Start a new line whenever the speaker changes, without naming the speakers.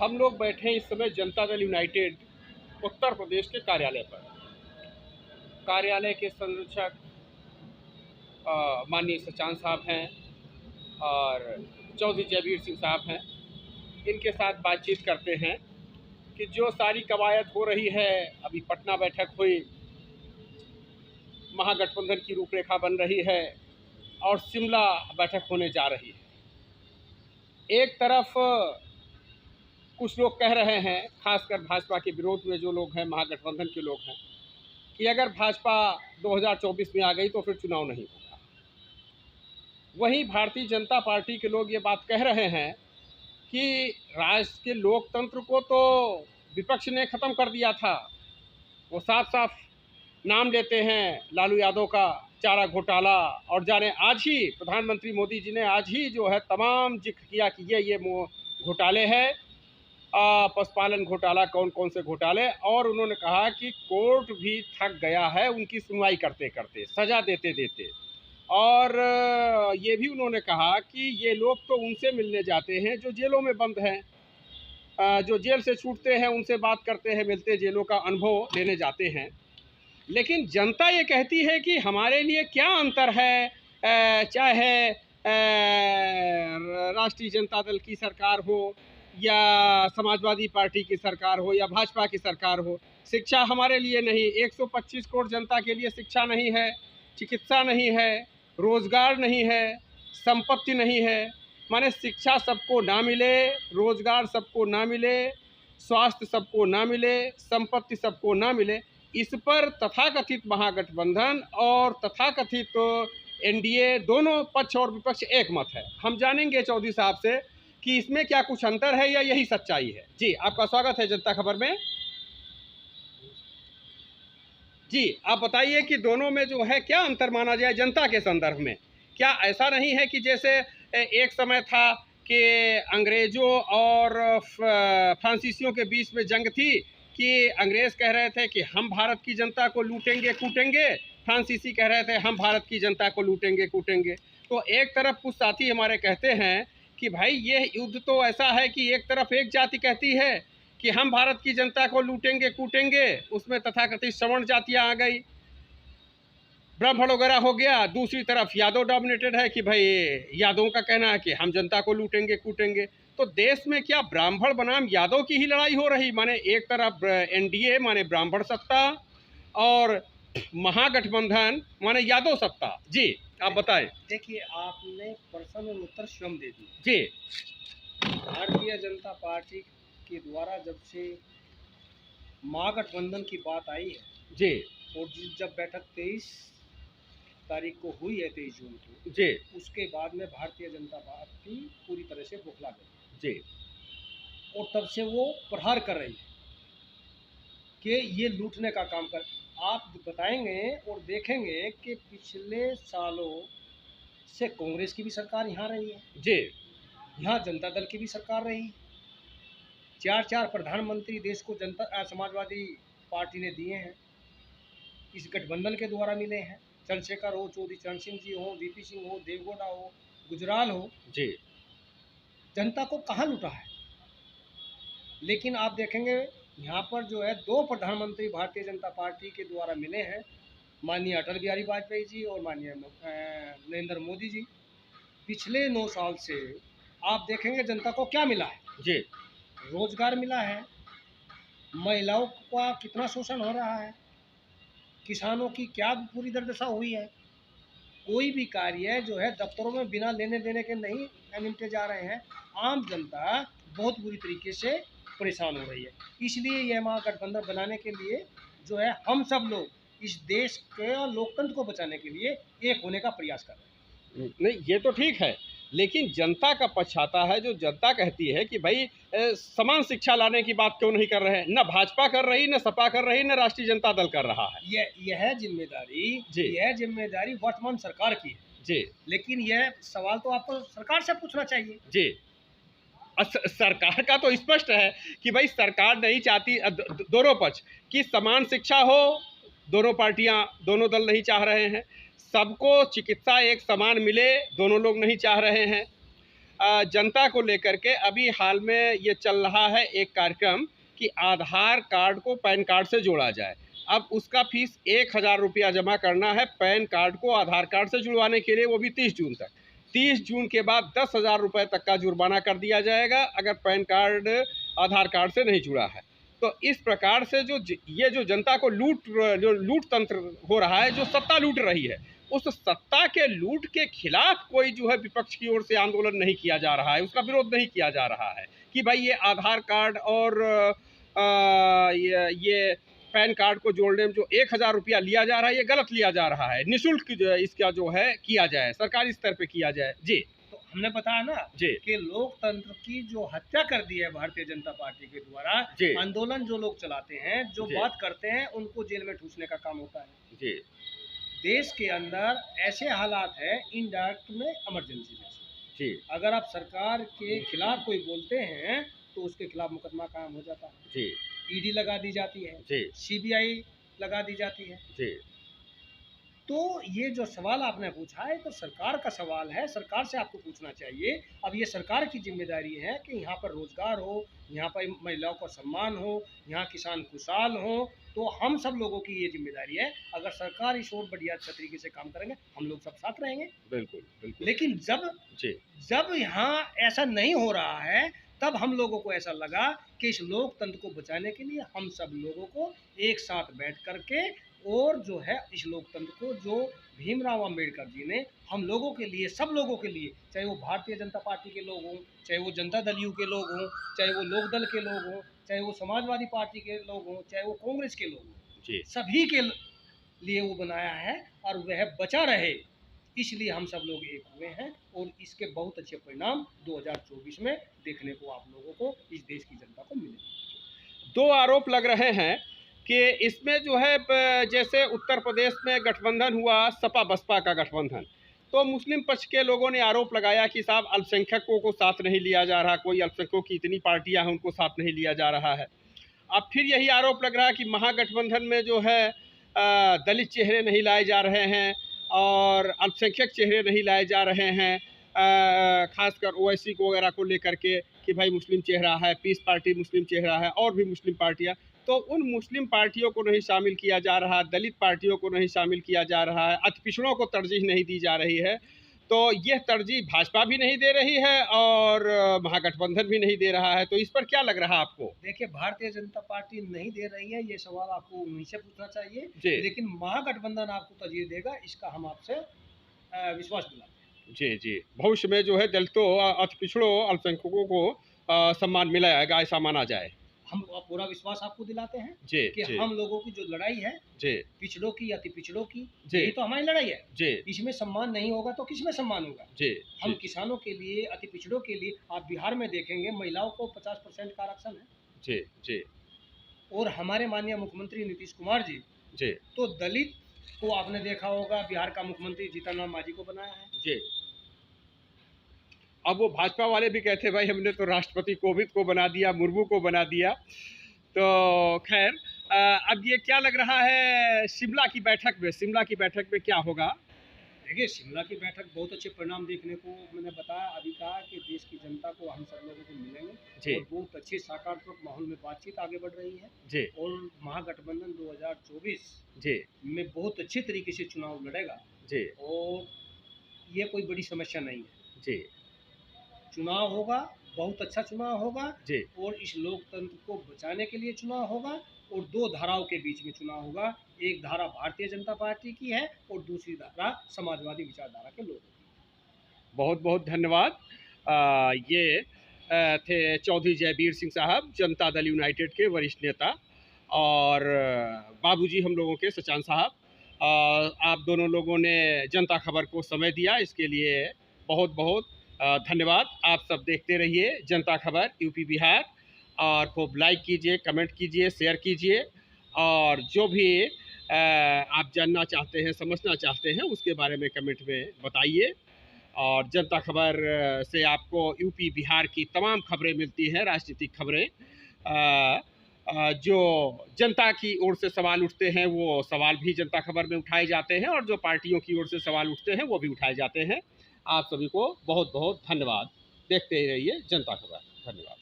हम लोग बैठे हैं इस समय जनता दल यूनाइटेड उत्तर प्रदेश के कार्यालय पर। कार्यालय के संरक्षक माननीय सचान साहब हैं और चौधरी जयवीर सिंह साहब हैं। इनके साथ बातचीत करते हैं कि जो सारी कवायद हो रही है, अभी पटना बैठक हुई, महागठबंधन की रूपरेखा बन रही है और शिमला बैठक होने जा रही है। एक तरफ कुछ लोग कह रहे हैं, खासकर भाजपा के विरोध में जो लोग हैं, महागठबंधन के लोग हैं, कि अगर भाजपा 2024 में आ गई तो फिर चुनाव नहीं होगा। वहीं भारतीय जनता पार्टी के लोग ये बात कह रहे हैं कि राष्ट्र के लोकतंत्र को तो विपक्ष ने ख़त्म कर दिया था। वो साफ साफ नाम लेते हैं लालू यादव का चारा घोटाला, और जाने आज ही प्रधानमंत्री मोदी जी ने आज ही जो है तमाम जिक्र किया कि ये घोटाले हैं, पशुपालन घोटाला, कौन कौन से घोटाले। और उन्होंने कहा कि कोर्ट भी थक गया है उनकी सुनवाई करते करते, सज़ा देते देते। और ये भी उन्होंने कहा कि ये लोग तो उनसे मिलने जाते हैं जो जेलों में बंद हैं, जो जेल से छूटते हैं उनसे बात करते हैं, मिलते, जेलों का अनुभव लेने जाते हैं। लेकिन जनता ये कहती है कि हमारे लिए क्या अंतर है, चाहे राष्ट्रीय जनता दल की सरकार हो या समाजवादी पार्टी की सरकार हो या भाजपा की सरकार हो, शिक्षा हमारे लिए नहीं। 125 करोड़ जनता के लिए शिक्षा नहीं है, चिकित्सा नहीं है, रोजगार नहीं है, संपत्ति नहीं है। माने शिक्षा सबको ना मिले, रोजगार सबको ना मिले, स्वास्थ्य सबको ना मिले, संपत्ति सबको ना मिले, इस पर तथाकथित महागठबंधन और तथाकथित एनडीए दोनों पक्ष और विपक्ष एक मत है। हम जानेंगे चौधरी साहब से कि इसमें क्या कुछ अंतर है या यही सच्चाई है। जी, आपका स्वागत है जनता खबर में। जी, आप बताइए कि दोनों में जो है क्या अंतर माना जाए जनता के संदर्भ में। क्या ऐसा नहीं है कि जैसे एक समय था कि अंग्रेजों और फ्रांसीसियों के बीच में जंग थी कि अंग्रेज कह रहे थे कि हम भारत की जनता को लूटेंगे कूटेंगे, फ्रांसीसी कह रहे थे हम भारत की जनता को लूटेंगे कूटेंगे। तो एक तरफ कुछ साथी हमारे कहते हैं कि भाई ये युद्ध तो ऐसा है कि एक तरफ एक जाति कहती है कि हम भारत की जनता को लूटेंगे कूटेंगे, उसमें तथाकथित सवर्ण जातियां आ गई, ब्राह्मण वगैरह हो गया। दूसरी तरफ यादव डोमिनेटेड है कि भाई यादवों का कहना है कि हम जनता को लूटेंगे कूटेंगे। तो देश में क्या ब्राह्मण बनाम यादव की ही लड़ाई हो रही? माने एक तरफ एनडीए माने ब्राह्मण सत्ता और महागठबंधन माने यादव सत्ता। जी, आप बताएं।
देखिए, आपने प्रश्न और उत्तर स्वयं दे दिए।
जी,
भारतीय जनता पार्टी के द्वारा जब से महागठबंधन की बात आई है,
जी,
और जब बैठक 23 तारीख को हुई है, 23 जून को,
जी,
उसके बाद में भारतीय जनता पार्टी पूरी तरह से बौखला गई
जी,
और तब से वो प्रहार कर रही है कि ये लूटने का काम कर। आप बताएंगे और देखेंगे कि पिछले सालों से कांग्रेस की भी सरकार यहाँ रही है,
जी,
यहाँ जनता दल की भी सरकार रही। चार प्रधानमंत्री देश को जनता समाजवादी पार्टी ने दिए हैं, इस गठबंधन के द्वारा मिले हैं। चंद्रशेखर हो, चौधरी चरण सिंह जी हो, वीपी सिंह हो, देवगौड़ा हो, गुजराल हो,
जी,
जनता को कहाँ लूटा है। लेकिन आप देखेंगे यहाँ पर जो है 2 प्रधानमंत्री भारतीय जनता पार्टी के द्वारा मिले हैं, माननीय अटल बिहारी वाजपेयी जी और माननीय नरेंद्र मोदी जी। पिछले 9 साल से आप देखेंगे जनता को क्या मिला है।
जी,
रोजगार मिला है, महिलाओं का कितना शोषण हो रहा है, किसानों की क्या पूरी दुर्दशा हुई है। कोई भी कार्य जो है दफ्तरों में बिना लेने देने के नहीं निपटे जा रहे हैं। आम जनता बहुत बुरी तरीके से परेशान हो रही है। इसलिए यह महागठबंधन बनाने के लिए जो है हम सब लोग इस देश के लोकतंत्र को बचाने के लिए एक होने का प्रयास कर रहे हैं।
नहीं, ये तो ठीक है, लेकिन जनता का पक्ष आता है जो जनता कहती है कि भाई समान शिक्षा लाने की बात क्यों नहीं कर रहे हैं। न भाजपा कर रही, न सपा कर रही, न राष्ट्रीय जनता दल कर रहा है।
यह जिम्मेदारी वर्तमान सरकार की है।
जी,
लेकिन यह सवाल तो आपको सरकार से पूछना चाहिए।
जी, सरकार का तो स्पष्ट है कि भाई सरकार नहीं चाहती, दोनों पक्ष की समान शिक्षा हो, दोनों पार्टियां, दोनों दल नहीं चाह रहे हैं। सबको चिकित्सा एक समान मिले, दोनों लोग नहीं चाह रहे हैं। जनता को लेकर के अभी हाल में ये चल रहा है एक कार्यक्रम कि आधार कार्ड को पैन कार्ड से जोड़ा जाए। अब उसका फीस 1000 रुपया जमा करना है पैन कार्ड को आधार कार्ड से जुड़वाने के लिए, वो भी 30 जून तक। 30 जून के बाद 10,000 रुपये तक का जुर्माना कर दिया जाएगा अगर पैन कार्ड आधार कार्ड से नहीं जुड़ा है। तो इस प्रकार से ये जो जनता को लूट तंत्र हो रहा है, जो सत्ता लूट रही है, उस सत्ता के लूट के खिलाफ कोई जो है विपक्ष की ओर से आंदोलन नहीं किया जा रहा है, उसका विरोध नहीं किया जा रहा है कि भाई ये आधार कार्ड और ये पैन कार्ड को जोड़ने में जो 1000 रुपया लिया जा रहा है, ये गलत लिया जा रहा है। निःशुल्क इसका जो है किया जाए, सरकारी स्तर पे किया जाए। जी,
तो हमने बताया ना
जी
कि लोकतंत्र की जो हत्या कर दी है भारतीय जनता पार्टी के द्वारा, आंदोलन जो लोग चलाते हैं, जो बात करते हैं, उनको जेल में ठूसने का काम होता है।
जी,
देश के अंदर ऐसे हालात है इनडायरेक्ट में इमरजेंसी जैसे।
जी,
अगर आप सरकार के खिलाफ कोई बोलते हैं तो उसके खिलाफ मुकदमा कायम हो जाता है।
जी,
ईडी लगा दी जाती है,
जी,
सीबीआई लगा दी जाती है।
जी,
तो ये जो सवाल आपने पूछा है तो सरकार का सवाल है, सरकार से आपको पूछना चाहिए। अब ये सरकार की जिम्मेदारी है कि यहाँ पर रोजगार हो, यहाँ पर महिलाओं का सम्मान हो, यहाँ किसान खुशहाल हो। तो हम सब लोगों की ये जिम्मेदारी है। अगर सरकार इस और बढ़िया अच्छा तरीके से काम करेंगे, हम लोग सब साथ रहेंगे।
बिल्कुल, बिल्कुल।
लेकिन जब यहाँ ऐसा नहीं हो रहा है, तब हम लोगों को ऐसा लगा कि इस लोकतंत्र को बचाने के लिए हम सब लोगों को एक साथ बैठ करके और जो है इस लोकतंत्र को जो भीमराव अंबेडकर जी ने हम लोगों के लिए, सब लोगों के लिए, चाहे वो भारतीय जनता पार्टी के लोग हों, चाहे वो जनता दल यू के लोग हों, चाहे वो लोक दल के लोग हों, चाहे वो समाजवादी पार्टी के लोग हों, चाहे वो कांग्रेस के लोग हों, सभी के लिए वो बनाया है और वह बचा रहे, इसलिए हम सब लोग एक हुए हैं। और इसके बहुत अच्छे परिणाम 2024 में देखने को आप लोगों को, इस देश की जनता को मिले।
2 आरोप लग रहे हैं कि इसमें जो है जैसे उत्तर प्रदेश में गठबंधन हुआ, सपा बसपा का गठबंधन, तो मुस्लिम पक्ष के लोगों ने आरोप लगाया कि साहब अल्पसंख्यकों को साथ नहीं लिया जा रहा, कोई अल्पसंख्यकों की इतनी पार्टियां हैं उनको साथ नहीं लिया जा रहा है। अब फिर यही आरोप लग रहा है कि महागठबंधन में जो है दलित चेहरे नहीं लाए जा रहे हैं और अल्पसंख्यक चेहरे नहीं लाए जा रहे हैं, खासकर ओवैसी को वगैरह को लेकर के कि भाई मुस्लिम चेहरा है, पीस पार्टी मुस्लिम चेहरा है और भी मुस्लिम पार्टियां, तो उन मुस्लिम पार्टियों को नहीं शामिल किया जा रहा, दलित पार्टियों को नहीं शामिल किया जा रहा है, अति पिछड़ों को तरजीह नहीं दी जा रही है। तो यह तरजीह भाजपा भी नहीं दे रही है और महागठबंधन भी नहीं दे रहा है। तो इस पर क्या लग रहा है आपको?
देखिए, भारतीय जनता पार्टी नहीं दे रही है, ये सवाल आपको उन्हीं से पूछना चाहिए, लेकिन महागठबंधन आपको तरजीह देगा, इसका हम आपसे विश्वास दिलाते हैं।
जी जी, भविष्य में जो है दलितों, अति पिछड़ों, अल्पसंख्यकों को सम्मान मिलेगा, ऐसा माना जाए।
हम पूरा विश्वास आपको दिलाते हैं कि
जी,
हम लोगों की जो लड़ाई है,
जी,
पिछड़ों की, अति पिछड़ों की, यही तो हमारी लड़ाई है।
जी,
इसमें सम्मान नहीं होगा तो किसमें सम्मान होगा?
जी,
हम किसानों के लिए, अति पिछड़ों के लिए, आप बिहार में देखेंगे महिलाओं को 50% का आरक्षण है।
जी, जी,
और हमारे माननीय मुख्यमंत्री नीतीश कुमार जी,
जी,
तो दलित को आपने देखा होगा, बिहार का मुख्यमंत्री जीतन राम मांझी को बनाया है।
जी। अब वो भाजपा वाले भी कहते हैं भाई हमने तो राष्ट्रपति कोविंद को बना दिया, मुर्मू को बना दिया। तो खैर, अब ये क्या लग रहा है शिमला की बैठक में क्या होगा?
देखिए, शिमला की बैठक बहुत अच्छे परिणाम देखने को मैंने बताया, अभी कहा कि देश की जनता को हम सब लोगों को मिलेंगे और बहुत अच्छे सकारात्मक माहौल में बातचीत आगे बढ़ रही है
जी।
और महागठबंधन 2024
जी
में बहुत अच्छे तरीके से चुनाव लड़ेगा
जी
और ये कोई बड़ी समस्या नहीं है।
जी,
चुनाव होगा, बहुत अच्छा चुनाव होगा
जी,
और इस लोकतंत्र को बचाने के लिए चुनाव होगा और 2 धाराओं के बीच में चुनाव होगा। एक धारा भारतीय जनता पार्टी की है और दूसरी धारा समाजवादी विचारधारा के लोगों की।
बहुत बहुत धन्यवाद। ये थे चौधरी जयवीर सिंह साहब, जनता दल यूनाइटेड के वरिष्ठ नेता, और बाबूजी हम लोगों के सचान साहब। आप दोनों लोगों ने जनता खबर को समय दिया, इसके लिए बहुत बहुत धन्यवाद। आप सब देखते रहिए जनता खबर यूपी बिहार, और खूब लाइक कीजिए, कमेंट कीजिए, शेयर कीजिए, और जो भी आप जानना चाहते हैं, समझना चाहते हैं, उसके बारे में कमेंट में बताइए। और जनता खबर से आपको यूपी बिहार की तमाम खबरें मिलती हैं, राजनीतिक खबरें। जो जनता की ओर से सवाल उठते हैं वो सवाल भी जनता खबर में उठाए जाते हैं, और जो पार्टियों की ओर से सवाल उठते हैं वो भी उठाए जाते हैं। आप सभी को बहुत बहुत धन्यवाद। देखते ही रहिए जनता खबर। धन्यवाद।